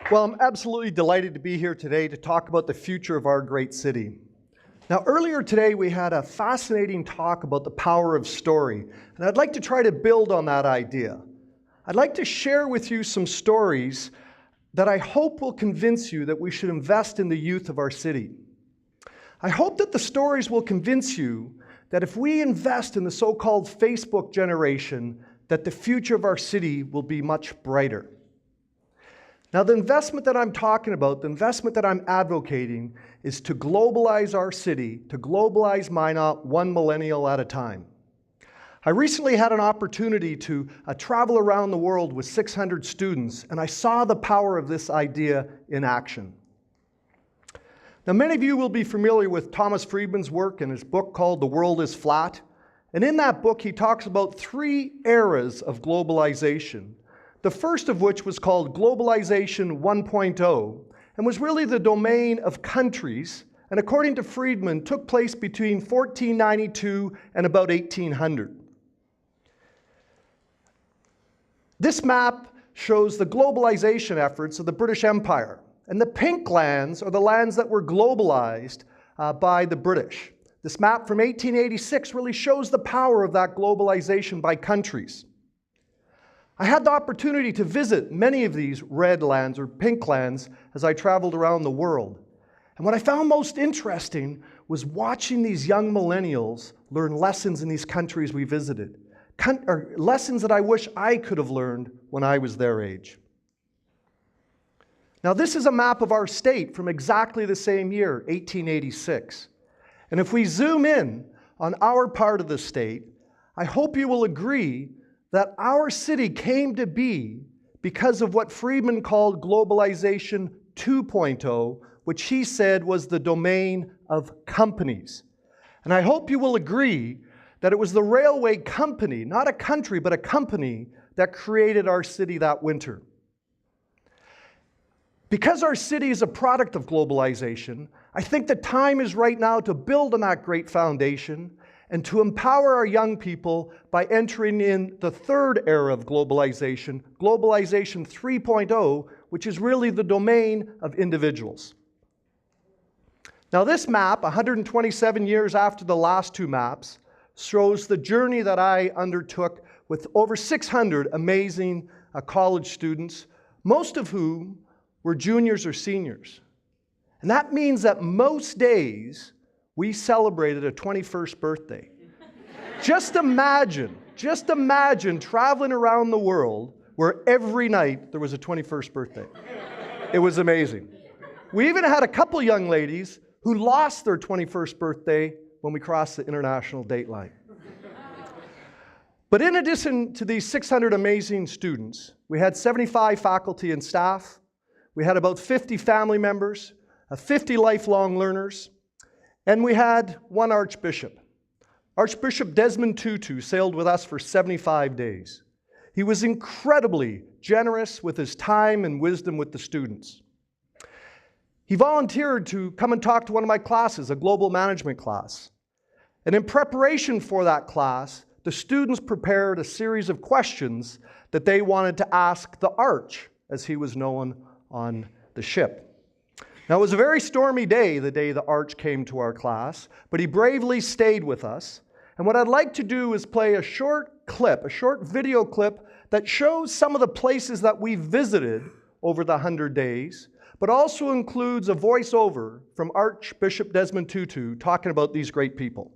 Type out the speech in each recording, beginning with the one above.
Well, I'm absolutely delighted to be here today to talk about the future of our great city. Now, earlier today we had a fascinating talk about the power of story, and I'd like to try to build on that idea. I'd like to share with you some stories that I hope will convince you that we should invest in the youth of our city. I hope that the stories will convince you that if we invest in the so-called Facebook generation, that the future of our city will be much brighter. Now, the investment that I'm talking about, the investment that I'm advocating, is to globalize our city, to globalize Minot one millennial at a time. I recently had an opportunity to travel around the world with 600 students, and I saw the power of this idea in action. Now, many of you will be familiar with Thomas Friedman's work in his book called The World is Flat. And in that book, he talks about 3 eras of globalization. The first of which was called Globalization 1.0 and was really the domain of countries, and according to Friedman, took place between 1492 and about 1800. This map shows the globalization efforts of the British Empire, and the pink lands are the lands that were globalized by the British. This map from 1886 really shows the power of that globalization by countries. I had the opportunity to visit many of these red lands or pink lands as I traveled around the world. And what I found most interesting was watching these young millennials learn lessons in these countries we visited, lessons that I wish I could have learned when I was their age. Now, this is a map of our state from exactly the same year, 1886. And if we zoom in on our part of the state, I hope you will agree that our city came to be because of what Friedman called Globalization 2.0, which he said was the domain of companies. And I hope you will agree that it was the railway company, not a country, but a company, that created our city that winter. Because our city is a product of globalization, I think the time is right now to build on that great foundation and to empower our young people by entering in the third era of globalization, Globalization 3.0, which is really the domain of individuals. Now, this map, 127 years after the last 2 maps, shows the journey that I undertook with over 600 amazing college students, most of whom were juniors or seniors. And that means that most days we celebrated a 21st birthday. Just imagine traveling around the world where every night there was a 21st birthday. It was amazing. We even had a couple young ladies who lost their 21st birthday when we crossed the international date line. But in addition to these 600 amazing students, we had 75 faculty and staff. We had about 50 family members, 50 lifelong learners, and we had one Archbishop. Archbishop Desmond Tutu sailed with us for 75 days. He was incredibly generous with his time and wisdom with the students. He volunteered to come and talk to one of my classes, a global management class. And in preparation for that class, the students prepared a series of questions that they wanted to ask the Arch, as he was known on the ship. Now, it was a very stormy day, the day the Arch came to our class, but he bravely stayed with us. And what I'd like to do is play a short video clip that shows some of the places that we visited over the 100 days, but also includes a voiceover from Archbishop Desmond Tutu talking about these great people.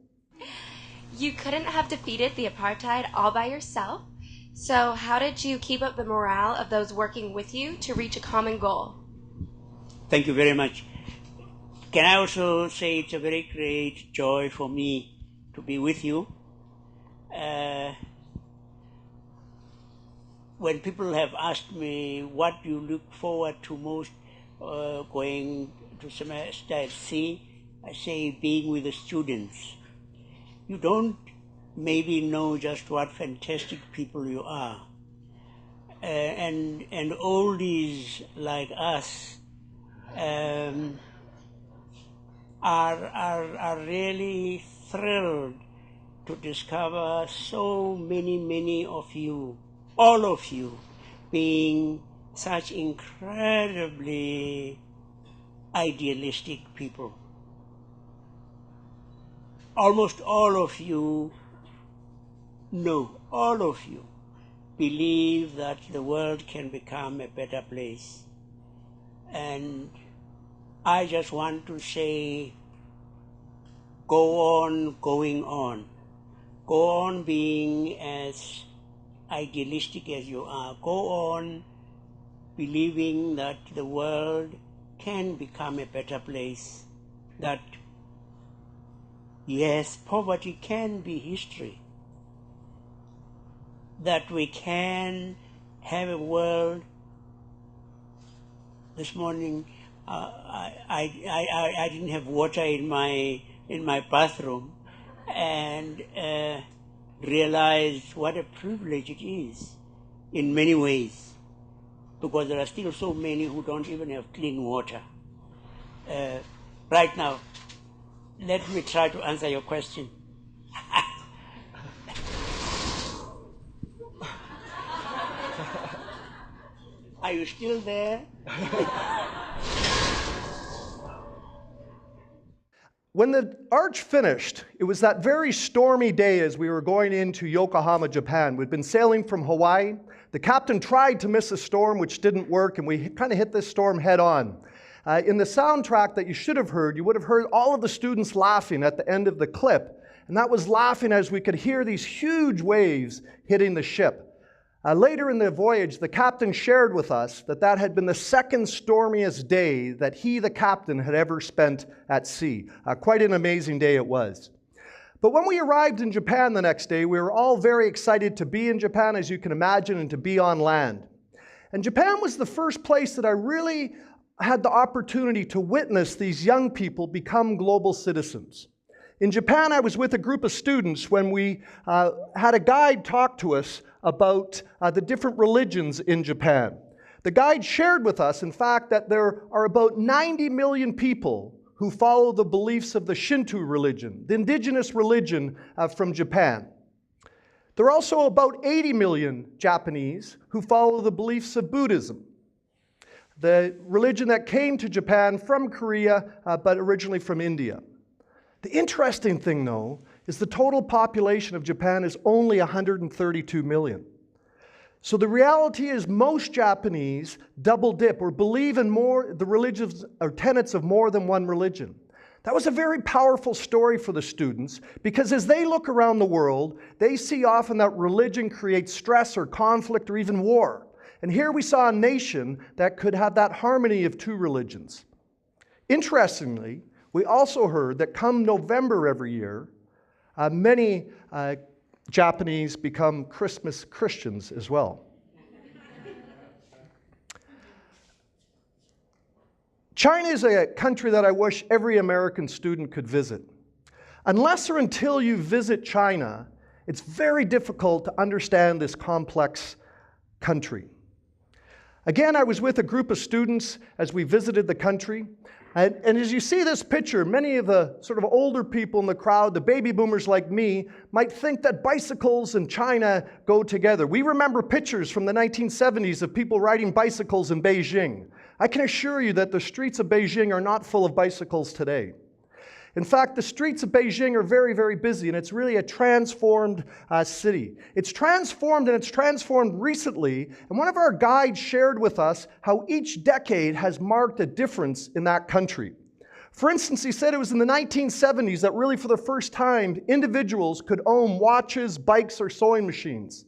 You couldn't have defeated the apartheid all by yourself, so how did you keep up the morale of those working with you to reach a common goal? Thank you very much. Can I also say it's a very great joy for me to be with you. When people have asked me what you look forward to most going to semester at sea, I say being with the students. You don't maybe know just what fantastic people you are. And oldies like us are really thrilled to discover so many of you, all of you, being such incredibly idealistic people. Almost all of you know, all of you believe that the world can become a better place. And I just want to say, go on going on. Go on being as idealistic as you are. Go on believing that the world can become a better place. That, yes, poverty can be history. That we can have a world. This morning, I didn't have water in my bathroom, and realized what a privilege it is in many ways, because there are still so many who don't even have clean water. Right now, let me try to answer your question. Are you still there? When the arch finished, it was that very stormy day as we were going into Yokohama, Japan. We'd been sailing from Hawaii. The captain tried to miss a storm, which didn't work, and we kind of hit this storm head on. In the soundtrack that you should have heard, you would have heard all of the students laughing at the end of the clip. And that was laughing as we could hear these huge waves hitting the ship. Later in the voyage, the captain shared with us that that had been the second stormiest day that he, the captain, had ever spent at sea. Quite an amazing day it was. But when we arrived in Japan the next day, we were all very excited to be in Japan, as you can imagine, and to be on land. And Japan was the first place that I really had the opportunity to witness these young people become global citizens. In Japan, I was with a group of students when we had a guide talk to us about the different religions in Japan. The guide shared with us, in fact, that there are about 90 million people who follow the beliefs of the Shinto religion, the indigenous religion from Japan. There are also about 80 million Japanese who follow the beliefs of Buddhism, the religion that came to Japan from Korea, but originally from India. The interesting thing, though, is the total population of Japan is only 132 million. So the reality is most Japanese double dip or believe in the religions or tenets of more than one religion. That was a very powerful story for the students, because as they look around the world, they see often that religion creates stress or conflict or even war. And here we saw a nation that could have that harmony of two religions. Interestingly, we also heard that come November every year, many Japanese become Christmas Christians as well. China is a country that I wish every American student could visit. Unless or until you visit China, it's very difficult to understand this complex country. Again, I was with a group of students as we visited the country. And as you see this picture, many of the sort of older people in the crowd, the baby boomers like me, might think that bicycles and China go together. We remember pictures from the 1970s of people riding bicycles in Beijing. I can assure you that the streets of Beijing are not full of bicycles today. In fact, the streets of Beijing are very, very busy, and it's really a transformed city. It's transformed, and it's transformed recently, and one of our guides shared with us how each decade has marked a difference in that country. For instance, he said it was in the 1970s that really for the first time, individuals could own watches, bikes, or sewing machines.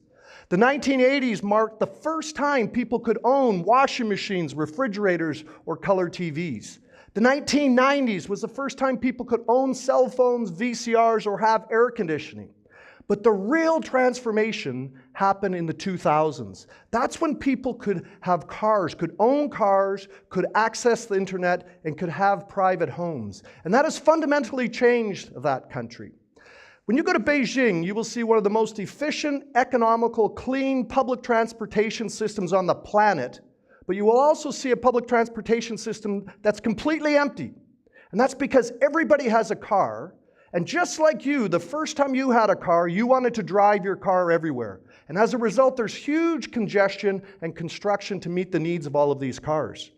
The 1980s marked the first time people could own washing machines, refrigerators, or color TVs. The 1990s was the first time people could own cell phones, VCRs, or have air conditioning. But the real transformation happened in the 2000s. That's when people could have cars, could own cars, could access the internet, and could have private homes. And that has fundamentally changed that country. When you go to Beijing, you will see one of the most efficient, economical, clean public transportation systems on the planet. But you will also see a public transportation system that's completely empty. And that's because everybody has a car, And just like you, the first time you had a car, you wanted to drive your car everywhere. And as a result, there's huge congestion and construction to meet the needs of all of these cars.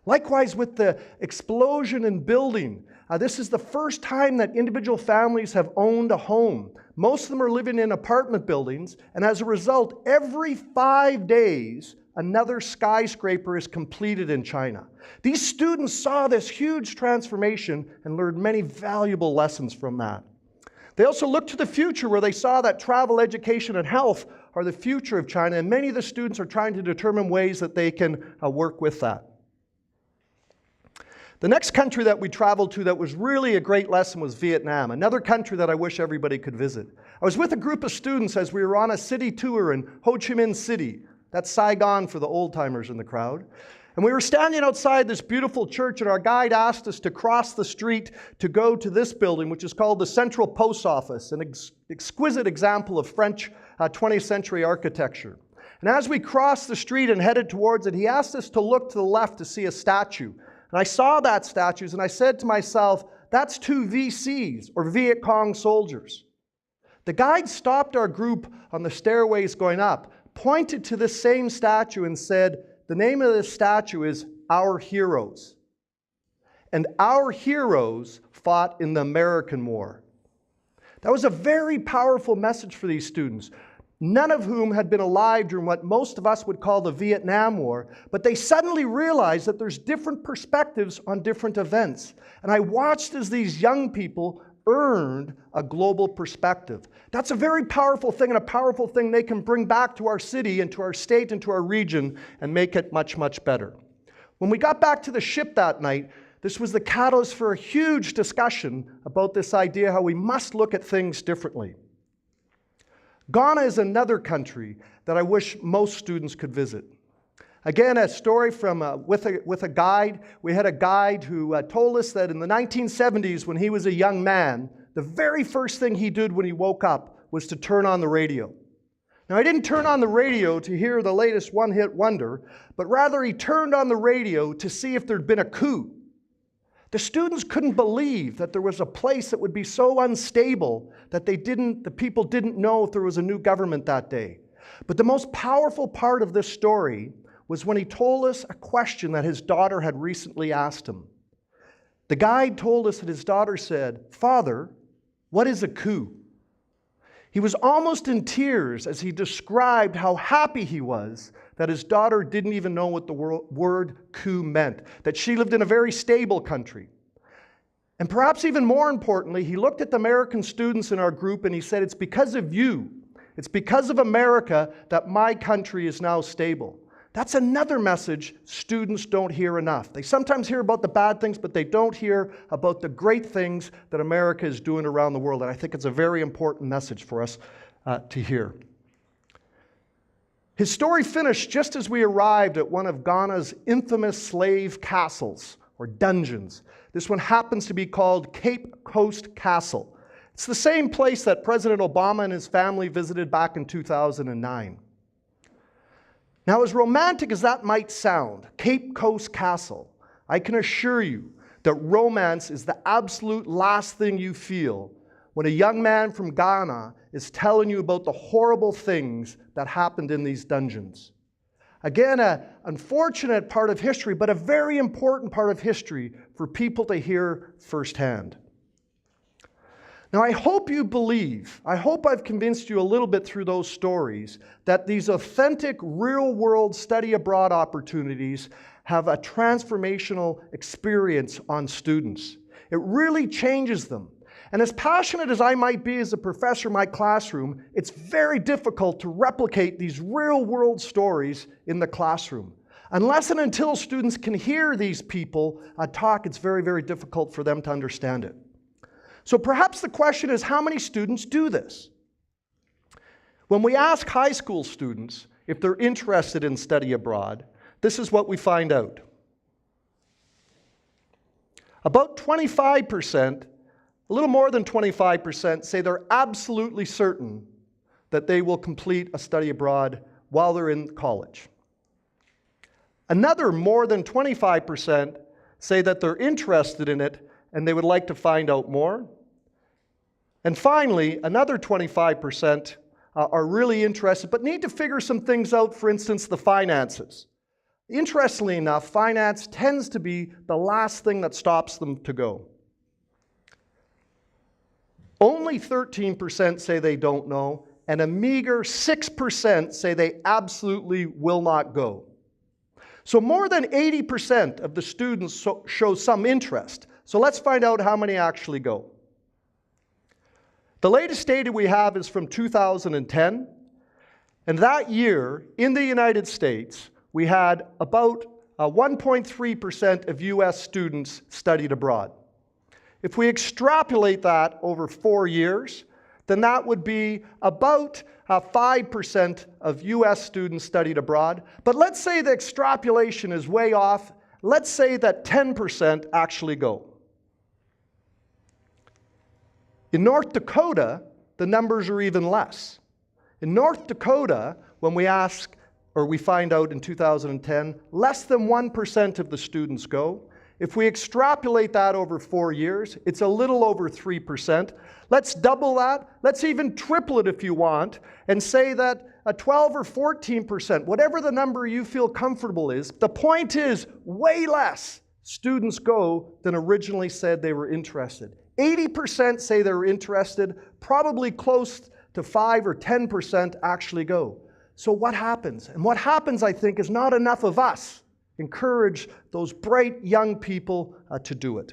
Likewise, with the explosion in building, this is the first time that individual families have owned a home. Most of them are living in apartment buildings, and as a result, every 5 days, another skyscraper is completed in China. These students saw this huge transformation and learned many valuable lessons from that. They also looked to the future, where they saw that travel, education, and health are the future of China, and many of the students are trying to determine ways that they can work with that. The next country that we traveled to that was really a great lesson was Vietnam, another country that I wish everybody could visit. I was with a group of students as we were on a city tour in Ho Chi Minh City. That's Saigon for the old-timers in the crowd. And we were standing outside this beautiful church, and our guide asked us to cross the street to go to this building, which is called the Central Post Office, an exquisite example of French 20th century architecture. And as we crossed the street and headed towards it, he asked us to look to the left to see a statue. And I saw that statue, and I said to myself, that's 2 VCs, or Viet Cong soldiers. The guide stopped our group on the stairways going up, pointed to this same statue and said, the name of this statue is Our Heroes. And our heroes fought in the American War. That was a very powerful message for these students, none of whom had been alive during what most of us would call the Vietnam War, but they suddenly realized that there's different perspectives on different events. And I watched as these young people earned a global perspective. That's a very powerful thing, and a powerful thing they can bring back to our city and to our state and to our region and make it much, much better. When we got back to the ship that night, this was the catalyst for a huge discussion about this idea how we must look at things differently. Ghana is another country that I wish most students could visit. Again, a story from with a guide. We had a guide who told us that in the 1970s, when he was a young man, the very first thing he did when he woke up was to turn on the radio. Now, he didn't turn on the radio to hear the latest one-hit wonder, but rather he turned on the radio to see if there'd been a coup. The students couldn't believe that there was a place that would be so unstable that the people didn't know if there was a new government that day. But the most powerful part of this story was when he told us a question that his daughter had recently asked him. The guide told us that his daughter said, "Father, what is a coup?" He was almost in tears as he described how happy he was that his daughter didn't even know what the word coup meant, that she lived in a very stable country. And perhaps even more importantly, he looked at the American students in our group and he said, "It's because of you, it's because of America that my country is now stable." That's another message students don't hear enough. They sometimes hear about the bad things, but they don't hear about the great things that America is doing around the world. And I think it's a very important message for us to hear. His story finished just as we arrived at one of Ghana's infamous slave castles, or dungeons. This one happens to be called Cape Coast Castle. It's the same place that President Obama and his family visited back in 2009. Now, as romantic as that might sound, Cape Coast Castle, I can assure you that romance is the absolute last thing you feel when a young man from Ghana is telling you about the horrible things that happened in these dungeons. Again, an unfortunate part of history, but a very important part of history for people to hear firsthand. Now, I hope you believe, I hope I've convinced you a little bit through those stories that these authentic, real-world study abroad opportunities have a transformational experience on students. It really changes them. And as passionate as I might be as a professor in my classroom, it's very difficult to replicate these real-world stories in the classroom. Unless and until students can hear these people talk, it's very, very difficult for them to understand it. So perhaps the question is, how many students do this? When we ask high school students if they're interested in study abroad, this is what we find out. About 25%, a little more than 25%, say they're absolutely certain that they will complete a study abroad while they're in college. Another more than 25% say that they're interested in it and they would like to find out more. And finally, another 25% are really interested, but need to figure some things out, for instance, the finances. Interestingly enough, finance tends to be the last thing that stops them to go. Only 13% say they don't know, and a meager 6% say they absolutely will not go. So more than 80% of the students show some interest. So let's find out how many actually go. The latest data we have is from 2010, and that year in the United States, we had about 1.3% of US students studied abroad. If we extrapolate that over 4 years, then that would be about 5% of US students studied abroad. But let's say the extrapolation is way off. Let's say that 10% actually go. In North Dakota, the numbers are even less. In North Dakota, when we ask, or we find out in 2010, less than 1% of the students go. If we extrapolate that over 4 years, it's a little over 3%. Let's double that. Let's even triple it if you want, and say that a 12 or 14%, whatever the number you feel comfortable is, the point is way less students go than originally said they were interested. 80% say they're interested, probably close to 5 or 10% actually go. So what happens? And what happens, I think, is not enough of us encourage those bright young people to do it.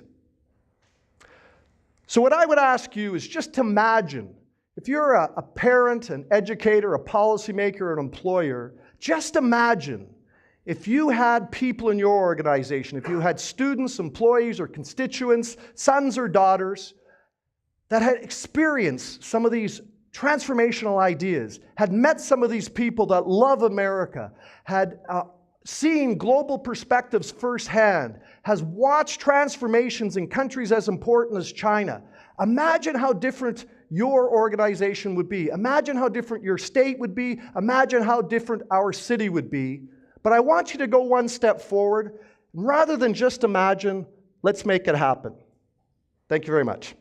So what I would ask you is just to imagine, if you're a parent, an educator, a policymaker, an employer, just imagine if you had people in your organization, if you had students, employees, or constituents, sons or daughters, that had experienced some of these transformational ideas, had met some of these people that love America, had seen global perspectives firsthand, has watched transformations in countries as important as China. Imagine how different your organization would be. Imagine how different your state would be. Imagine how different our city would be. But I want you to go one step forward. Rather than just imagine, let's make it happen. Thank you very much.